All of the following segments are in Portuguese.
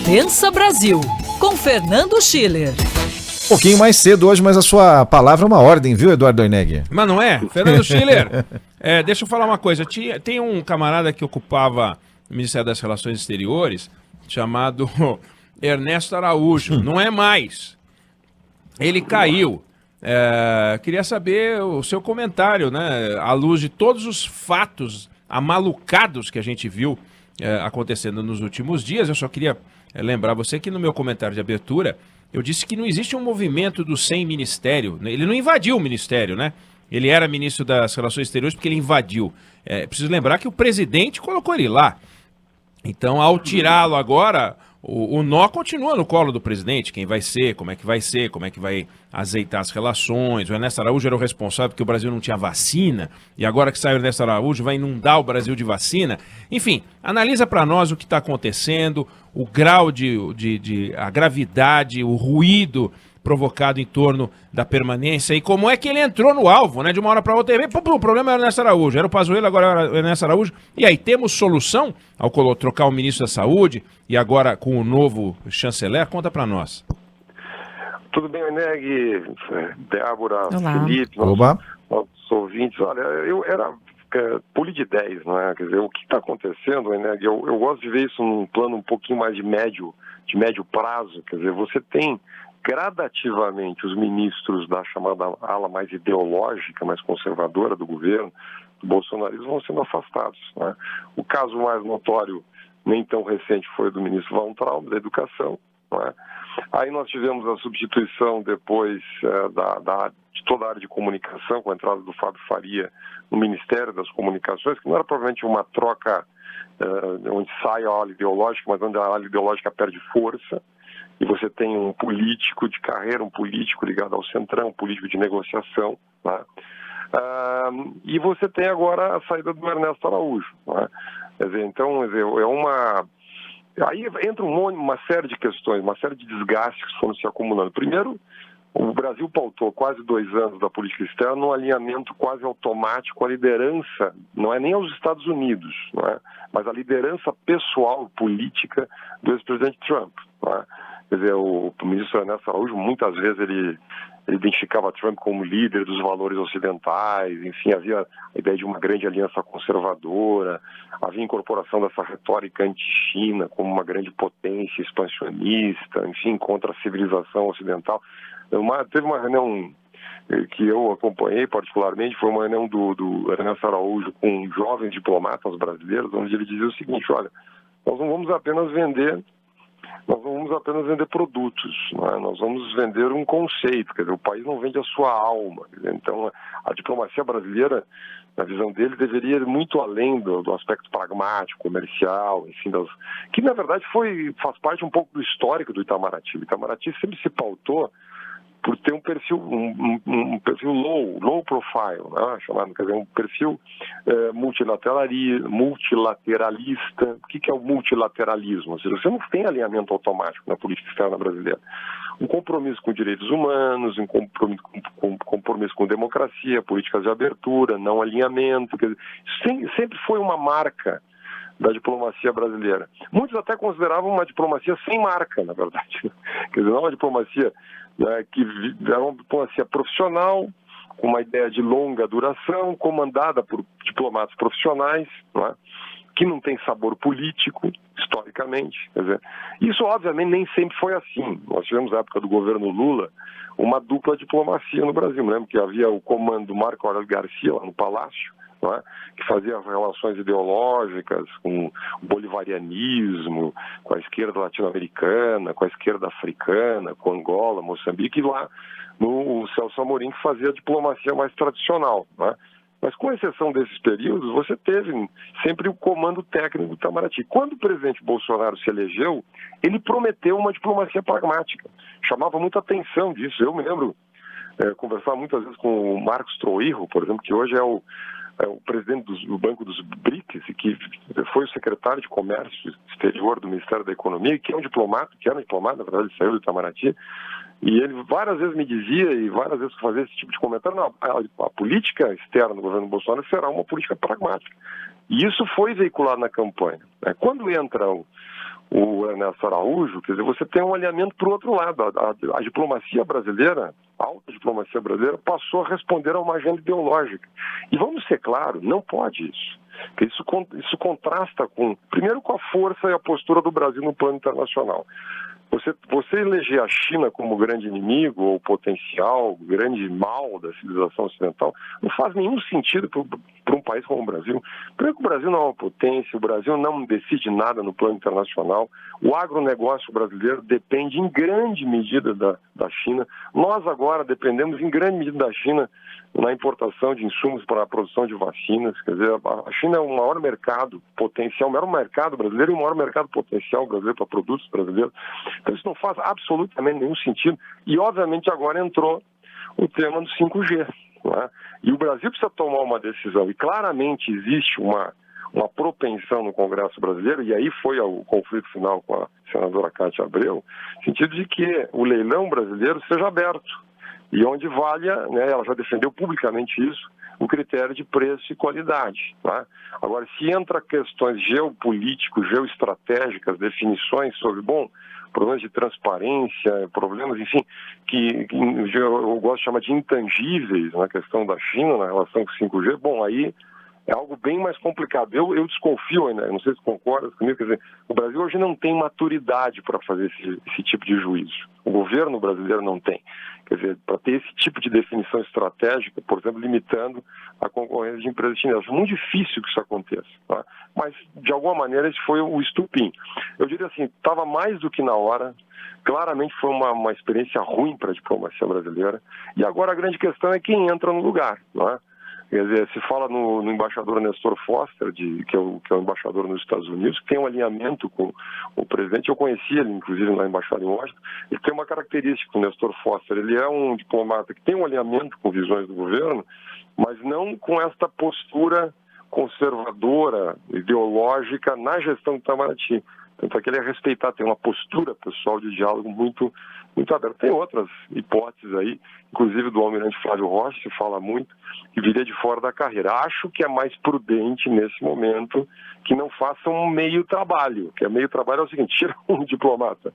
Pensa Brasil, com Fernando Schiller. Um pouquinho mais cedo hoje, mas a sua palavra é uma ordem, viu, Eduardo Oineg? Mas não é? Fernando Schiller, deixa eu falar uma coisa. Tem um camarada que ocupava o Ministério das Relações Exteriores, chamado Ernesto Araújo. Não é mais. Ele caiu. Queria saber o seu comentário, né? À luz de todos os fatos amalucados que a gente viu acontecendo nos últimos dias. Eu só queria lembrar você que no meu comentário de abertura eu disse que não existe um movimento do sem ministério. Ele não invadiu o ministério, né? Ele era ministro das Relações Exteriores porque ele invadiu. Preciso lembrar que o presidente colocou ele lá. Então, ao tirá-lo agora, o nó continua no colo do presidente. Quem vai ser, como é que vai azeitar as relações. O Ernesto Araújo era o responsável porque o Brasil não tinha vacina. E agora que sai o Ernesto Araújo, vai inundar o Brasil de vacina. Enfim, analisa para nós o que está acontecendo, o grau a gravidade, o ruído provocado em torno da permanência e como é que ele entrou no alvo, né? De uma hora para outra. O problema era o Ernesto Araújo, era o Pazuello, agora era o Ernesto Araújo. E aí, temos solução ao trocar o ministro da Saúde e agora com o novo chanceler? Conta para nós. Tudo bem, Oineg, Débora, Olá. Felipe, nossos ouvintes. Olha, eu era pule de 10, não é? Quer dizer, o que está acontecendo, Oineg, eu gosto de ver isso num plano um pouquinho mais de médio prazo. Quer dizer, você tem gradativamente os ministros da chamada ala mais ideológica, mais conservadora do governo, do bolsonarismo, vão sendo afastados, né? O caso mais notório, nem tão recente, foi o do ministro Weintraub, da Educação, né? Aí nós tivemos a substituição depois de toda a área de comunicação, com a entrada do Fábio Faria no Ministério das Comunicações, que não era provavelmente uma troca onde sai a ala ideológica, mas onde a ala ideológica perde força. E você tem um político de carreira, um político ligado ao Centrão, um político de negociação, né? E você tem agora a saída do Ernesto Araújo, né? Quer dizer, então, aí entra uma série de questões, uma série de desgastes que foram se acumulando. Primeiro, o Brasil pautou quase 2 anos da política externa num alinhamento quase automático à liderança, não é nem aos Estados Unidos, não é? Mas à liderança pessoal, política do ex-presidente Trump, não é? Quer dizer, o ministro Ernesto Araújo, muitas vezes ele identificava Trump como líder dos valores ocidentais, enfim, havia a ideia de uma grande aliança conservadora, havia a incorporação dessa retórica anti-China como uma grande potência expansionista, enfim, contra a civilização ocidental. Teve uma reunião que eu acompanhei particularmente, foi uma reunião do Ernesto Araújo com jovens diplomatas brasileiros, onde ele dizia o seguinte: olha, nós não vamos apenas vender produtos, né? Nós vamos vender um conceito, quer dizer, o país não vende a sua alma. Quer dizer, então, a diplomacia brasileira, na visão dele, deveria ir muito além do aspecto pragmático, comercial, enfim, que na verdade faz parte um pouco do histórico do Itamaraty. O Itamaraty sempre se pautou por ter um perfil low profile, né? Chamado, quer dizer, um perfil multilateralista. O que é o multilateralismo? Ou seja, você não tem alinhamento automático na política externa brasileira. Um compromisso com direitos humanos, um compromisso com democracia, políticas de abertura, não alinhamento. Quer dizer, sempre foi uma marca da diplomacia brasileira. Muitos até consideravam uma diplomacia sem marca, na verdade. Quer dizer, não uma diplomacia, né, que era uma diplomacia profissional, com uma ideia de longa duração, comandada por diplomatas profissionais, né, que não tem sabor político, historicamente. Quer dizer, isso, obviamente, nem sempre foi assim. Nós tivemos, na época do governo Lula, uma dupla diplomacia no Brasil. Me lembro que havia o comando do Marco Aurélio Garcia, lá no Palácio, não é? Que fazia relações ideológicas com o bolivarianismo, com a esquerda latino-americana, com a esquerda africana, com Angola, Moçambique, e lá no Celso Amorim, que fazia a diplomacia mais tradicional, não é? Mas com exceção desses períodos, você teve sempre o comando técnico do Itamaraty. Quando o presidente Bolsonaro se elegeu, ele prometeu uma diplomacia pragmática. Chamava muita atenção disso. Eu me lembro conversar muitas vezes com o Marcos Troirro, por exemplo, que hoje é o presidente do Banco dos BRICS, e que foi o secretário de Comércio Exterior do Ministério da Economia, e que era um diplomata, na verdade ele saiu do Itamaraty, e ele várias vezes me dizia, e várias vezes fazia esse tipo de comentário: não, a política externa do governo Bolsonaro será uma política pragmática. E isso foi veiculado na campanha. Quando entra o Ernesto Araújo, quer dizer, você tem um alinhamento para o outro lado. A diplomacia brasileira, a alta diplomacia brasileira, passou a responder a uma agenda ideológica. E vamos ser claros, não pode isso. Porque isso contrasta primeiro com a força e a postura do Brasil no plano internacional. Você eleger a China como grande inimigo ou potencial, grande mal da civilização ocidental, não faz nenhum sentido para um país como o Brasil. Primeiro que o Brasil não é uma potência, o Brasil não decide nada no plano internacional, o agronegócio brasileiro depende em grande medida da China. Nós agora dependemos em grande medida da China na importação de insumos para a produção de vacinas. Quer dizer, a China é o maior mercado potencial, o maior mercado brasileiro e o maior mercado potencial brasileiro para produtos brasileiros. Então isso não faz absolutamente nenhum sentido. E obviamente agora entrou o tema do 5G. Não é? E o Brasil precisa tomar uma decisão. E claramente existe uma propensão no Congresso brasileiro, e aí foi o conflito final com a senadora Cátia Abreu, no sentido de que o leilão brasileiro seja aberto. E onde valha, né, ela já defendeu publicamente isso, o critério de preço e qualidade. Tá? Agora, se entra questões geopolíticas, geoestratégicas, definições sobre, problemas de transparência, problemas, enfim, que eu gosto de chamar de intangíveis na questão da China, na relação com o 5G, aí é algo bem mais complicado. Eu desconfio, né? Não sei se concorda comigo, quer dizer, o Brasil hoje não tem maturidade para fazer esse tipo de juízo. O governo brasileiro não tem. Quer dizer, para ter esse tipo de definição estratégica, por exemplo, limitando a concorrência de empresas chinesas. É muito difícil que isso aconteça. Tá? Mas, de alguma maneira, esse foi o estupim. Eu diria assim, estava mais do que na hora. Claramente foi uma experiência ruim para a diplomacia brasileira. E agora a grande questão é quem entra no lugar. Não é? Quer dizer, se fala no embaixador Nestor Foster, que é o embaixador nos Estados Unidos, que tem um alinhamento com o presidente. Eu conheci ele, inclusive, na embaixada em Washington. Ele tem uma característica, o Nestor Foster. Ele é um diplomata que tem um alinhamento com visões do governo, mas não com esta postura conservadora, ideológica na gestão do Itamaraty. Tanto é que ele é respeitado, tem uma postura pessoal de diálogo muito aberta. Tem outras hipóteses aí, inclusive do almirante Flávio Rocha, se fala muito, que viria de fora da carreira. Acho que é mais prudente nesse momento que não faça um meio trabalho, que meio trabalho é o seguinte, tira um diplomata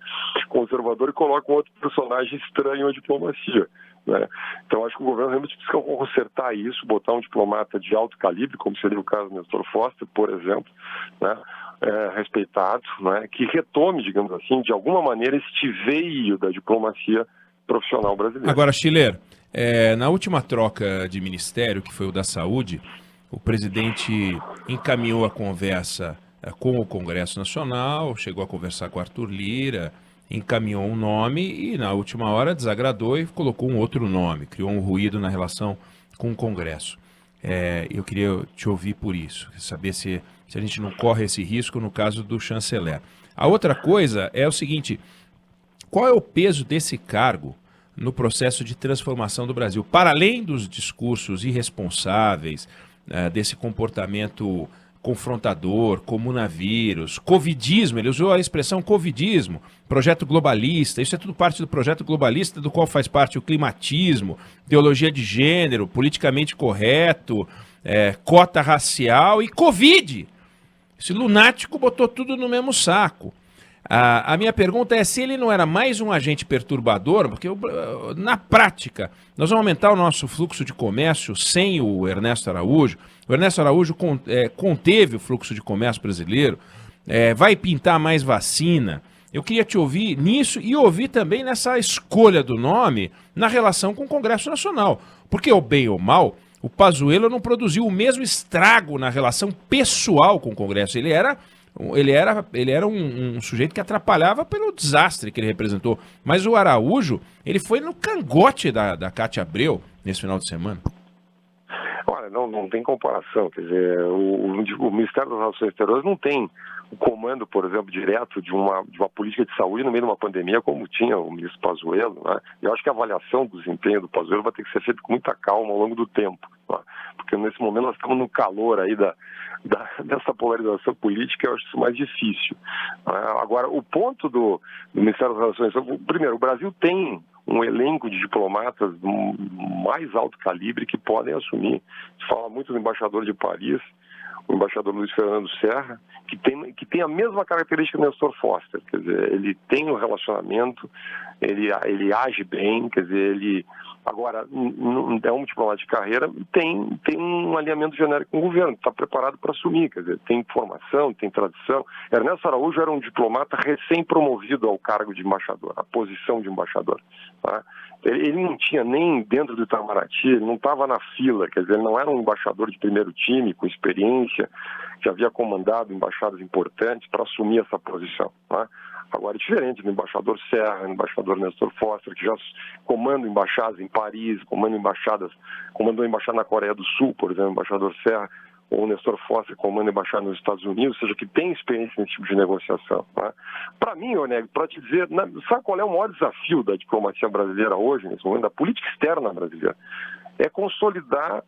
conservador e coloca um outro personagem estranho à diplomacia. Né? Então acho que o governo realmente precisa consertar isso, botar um diplomata de alto calibre, como seria o caso do Nestor Foster, por exemplo, né? Respeitado, né? Que retome, digamos assim, de alguma maneira, este veio da diplomacia profissional brasileira. Agora, Schiller, na última troca de ministério, que foi o da Saúde, o presidente encaminhou a conversa com o Congresso Nacional, chegou a conversar com Arthur Lira, encaminhou um nome e, na última hora, desagradou e colocou um outro nome, criou um ruído na relação com o Congresso. Eu queria te ouvir por isso, saber se a gente não corre esse risco no caso do chanceler. A outra coisa é o seguinte, qual é o peso desse cargo no processo de transformação do Brasil? Para além dos discursos irresponsáveis, desse comportamento confrontador, comunavírus, covidismo, ele usou a expressão covidismo, projeto globalista, isso é tudo parte do projeto globalista, do qual faz parte o climatismo, ideologia de gênero, politicamente correto, cota racial e Covid. Esse lunático botou tudo no mesmo saco. A minha pergunta é se ele não era mais um agente perturbador, porque na prática nós vamos aumentar o nosso fluxo de comércio sem o Ernesto Araújo. O Ernesto Araújo conteve o fluxo de comércio brasileiro, vai pintar mais vacina. Eu queria te ouvir nisso e ouvir também nessa escolha do nome na relação com o Congresso Nacional. Porque, ou bem ou mal, o Pazuello não produziu o mesmo estrago na relação pessoal com o Congresso. Ele era um sujeito que atrapalhava pelo desastre que ele representou. Mas o Araújo, ele foi no cangote da Cátia Abreu nesse final de semana. Olha, não tem comparação. Quer dizer, o Ministério das Relações Exteriores não tem o comando, por exemplo, direto de uma política de saúde no meio de uma pandemia, como tinha o ministro Pazuello. Né? Eu acho que a avaliação do desempenho do Pazuello vai ter que ser feita com muita calma ao longo do tempo. Né? Porque nesse momento nós estamos no calor aí dessa polarização política, eu acho isso mais difícil. Agora, o ponto do Ministério das Relações Exteriores, primeiro, o Brasil tem um elenco de diplomatas do mais alto calibre que podem assumir. Se fala muito do embaixador de Paris, o embaixador Luiz Fernando Serra, que tem a mesma característica do Nestor Foster, quer dizer, ele tem um relacionamento, ele age bem, quer dizer, ele agora é um diplomata de carreira, tem um alinhamento genérico com o governo, está preparado para assumir, quer dizer, tem formação, tem tradição. Ernesto Araújo era um diplomata recém-promovido ao cargo de embaixador, à posição de embaixador, tá? Ele não tinha nem dentro do Itamaraty, ele não estava na fila, quer dizer, ele não era um embaixador de primeiro time, com experiência, que havia comandado embaixadas importantes para assumir essa posição, tá? Agora é diferente do embaixador Serra, do embaixador Nestor Foster, que já comanda embaixadas em Paris, comandou a embaixada na Coreia do Sul, por exemplo, o embaixador Serra, ou o Nestor Foster comanda a embaixada nos Estados Unidos, ou seja, que tem experiência nesse tipo de negociação, né? Para mim, Oneg, para te dizer, sabe qual é o maior desafio da diplomacia brasileira hoje, nesse momento, da política externa brasileira? É consolidar,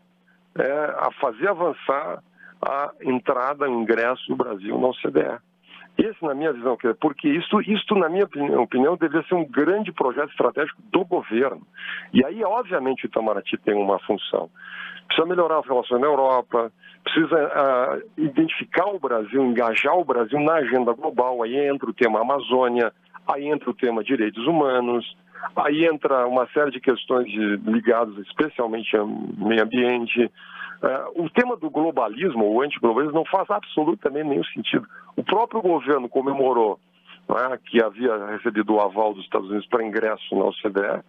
a fazer avançar a entrada, o ingresso do Brasil na OCDE. Esse, na minha visão, porque isso, na minha opinião, deveria ser um grande projeto estratégico do governo. E aí, obviamente, o Itamaraty tem uma função. Precisa melhorar as relações na Europa, precisa identificar o Brasil, engajar o Brasil na agenda global. Aí entra o tema Amazônia, aí entra o tema direitos humanos, aí entra uma série de questões ligadas especialmente ao meio ambiente. O tema do globalismo, o antiglobalismo, não faz absolutamente nenhum sentido. O próprio governo comemorou, né, que havia recebido o aval dos Estados Unidos para ingresso na OCDE.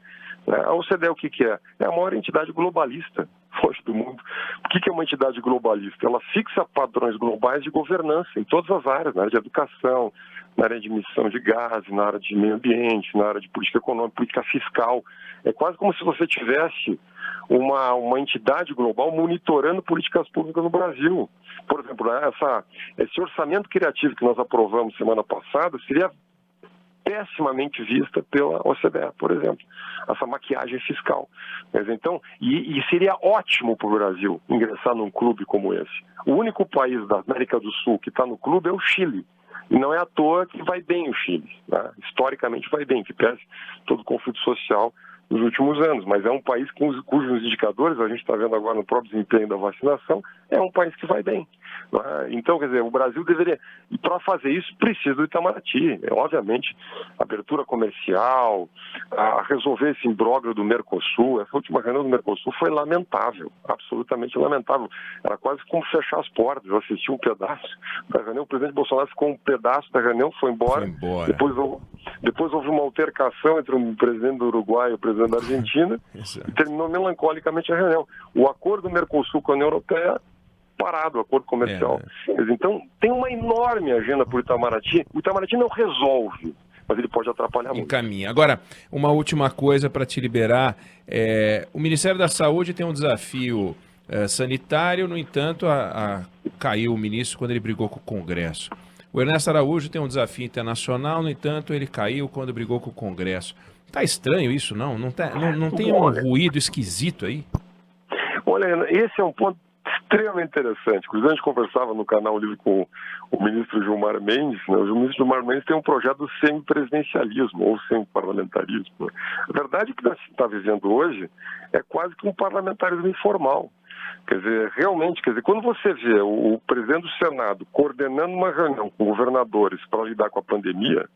A OCDE o que é? É a maior entidade globalista hoje do mundo. O que é uma entidade globalista? Ela fixa padrões globais de governança em todas as áreas, na área de educação, na área de emissão de gases, na área de meio ambiente, na área de política econômica, política fiscal. É quase como se você tivesse uma entidade global monitorando políticas públicas no Brasil. Por exemplo, esse orçamento criativo que nós aprovamos semana passada seria pessimamente vista pela OCDE, por exemplo, essa maquiagem fiscal. Mas então, e seria ótimo para o Brasil ingressar num clube como esse. O único país da América do Sul que está no clube é o Chile. E não é à toa que vai bem o Chile, né? Historicamente vai bem, que pese todo o conflito social nos últimos anos, mas é um país cujos indicadores, a gente está vendo agora no próprio desempenho da vacinação, é um país que vai bem, né? Então, quer dizer, o Brasil deveria, e para fazer isso, precisa do Itamaraty, obviamente, abertura comercial, resolver esse imbróglio do Mercosul. Essa última reunião do Mercosul foi lamentável, absolutamente lamentável, era quase como fechar as portas. Eu assisti um pedaço da reunião, o presidente Bolsonaro ficou um pedaço da reunião, foi embora. Depois houve uma altercação entre o presidente do Uruguai e o presidente da Argentina, e terminou melancolicamente a reunião. O acordo do Mercosul com a União Europeia, parado, o acordo comercial. Então, tem uma enorme agenda para o Itamaraty. O Itamaraty não resolve, mas ele pode atrapalhar muito. Encaminha. Agora, uma última coisa para te liberar. O Ministério da Saúde tem um desafio sanitário, no entanto, caiu o ministro quando ele brigou com o Congresso. O Ernesto Araújo tem um desafio internacional, no entanto, ele caiu quando brigou com o Congresso. Tá estranho isso, não? Não tem um ruído esquisito aí? Olha, esse é um ponto extremamente interessante. Inclusive, a gente conversava no canal Livre com o ministro Gilmar Mendes, né? O ministro Gilmar Mendes tem um projeto do semipresidencialismo ou semiparlamentarismo. A verdade que nós estamos vivendo hoje é quase que um parlamentarismo informal. Quer dizer, realmente, quando você vê o presidente do Senado coordenando uma reunião com governadores para lidar com a pandemia,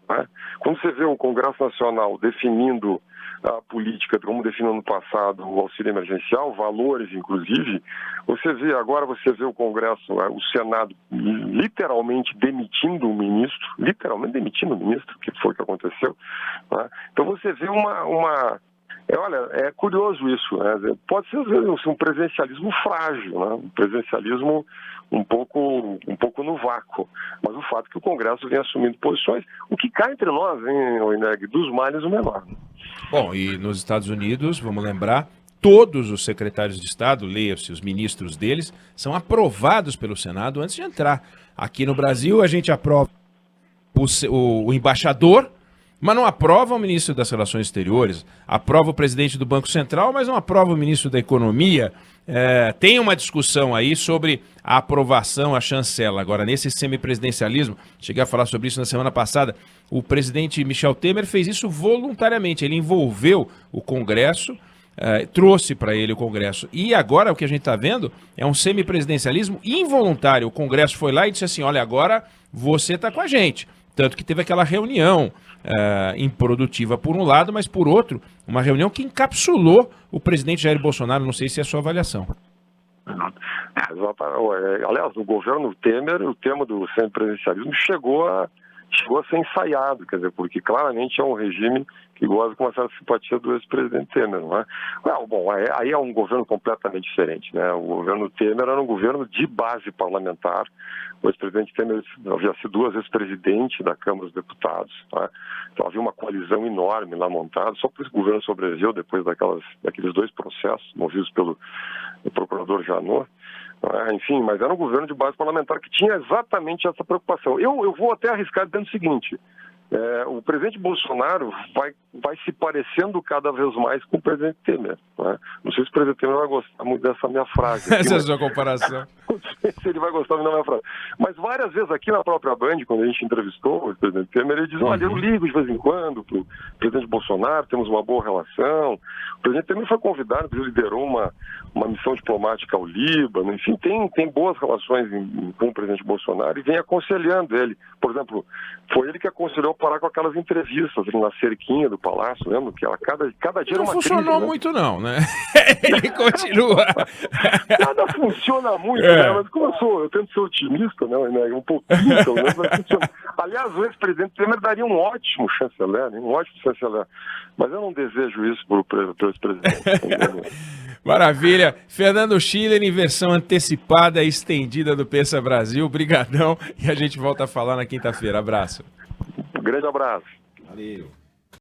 né? Quando você vê o Congresso Nacional definindo a política, como definiu no passado o auxílio emergencial, valores inclusive, você vê o Congresso, o Senado literalmente demitindo o ministro, que foi o que aconteceu, né? Então você vê olha, é curioso isso, né? Pode ser um presidencialismo frágil, né? Um presidencialismo um pouco no vácuo, mas o fato é que o Congresso vem assumindo posições, o que cai entre nós, hein, Oineg, dos males o menor. Bom, e nos Estados Unidos, vamos lembrar, todos os secretários de Estado, leia-se os ministros deles, são aprovados pelo Senado antes de entrar. Aqui no Brasil, a gente aprova o embaixador, mas não aprova o ministro das Relações Exteriores, aprova o presidente do Banco Central, mas não aprova o ministro da Economia. Tem uma discussão aí sobre a aprovação, a chancela. Agora, nesse semipresidencialismo, cheguei a falar sobre isso na semana passada, o presidente Michel Temer fez isso voluntariamente. Ele envolveu o Congresso trouxe para ele o Congresso. E agora o que a gente está vendo é um semipresidencialismo involuntário. O Congresso foi lá e disse assim, olha, agora você está com a gente. Tanto que teve aquela reunião improdutiva por um lado, mas por outro, uma reunião que encapsulou o presidente Jair Bolsonaro. Não sei se é a sua avaliação. Aliás, no governo Temer, o tema do semipresidencialismo chegou a ser ensaiado, quer dizer, porque claramente é um regime que goza com uma certa simpatia do ex-presidente Temer, não é? Bom, aí é um governo completamente diferente, né? O governo Temer era um governo de base parlamentar. O ex-presidente Temer havia sido 2 vezes presidente da Câmara dos Deputados, tá? Então havia uma coalizão enorme lá montada, só por isso o governo sobreviveu depois daqueles 2 processos movidos pelo procurador Janot. Enfim, mas era um governo de base parlamentar que tinha exatamente essa preocupação. Eu vou até arriscar dizendo o seguinte, o presidente Bolsonaro vai se parecendo cada vez mais com o presidente Temer. Né? Não sei se o presidente Temer vai gostar muito dessa minha frase. Essa é a sua comparação. Não sei se ele vai gostar muito da minha frase. Mas várias vezes aqui na própria Band, quando a gente entrevistou o presidente Temer, ele diz, olha, eu ligo de vez em quando para o presidente Bolsonaro, temos uma boa relação. O presidente Temer foi convidado, ele liderou uma missão diplomática ao Líbano, enfim, tem boas relações com o presidente Bolsonaro e vem aconselhando ele. Por exemplo, foi ele que aconselhou parar com aquelas entrevistas ali na cerquinha do palácio, lembra? Que ela, cada dia era uma crise. Não funcionou muito não, né? Ele continua. Nada funciona muito, né? Mas como eu tento ser otimista, né? Um pouquinho, pelo menos, mas funciona. Aliás, o ex-presidente Temer daria um ótimo chanceler, mas eu não desejo isso para o ex-presidente. Maravilha. Fernando Schiller em versão antecipada e estendida do Pensa Brasil. Brigadão. E a gente volta a falar na quinta-feira. Abraço. Um grande abraço. Valeu.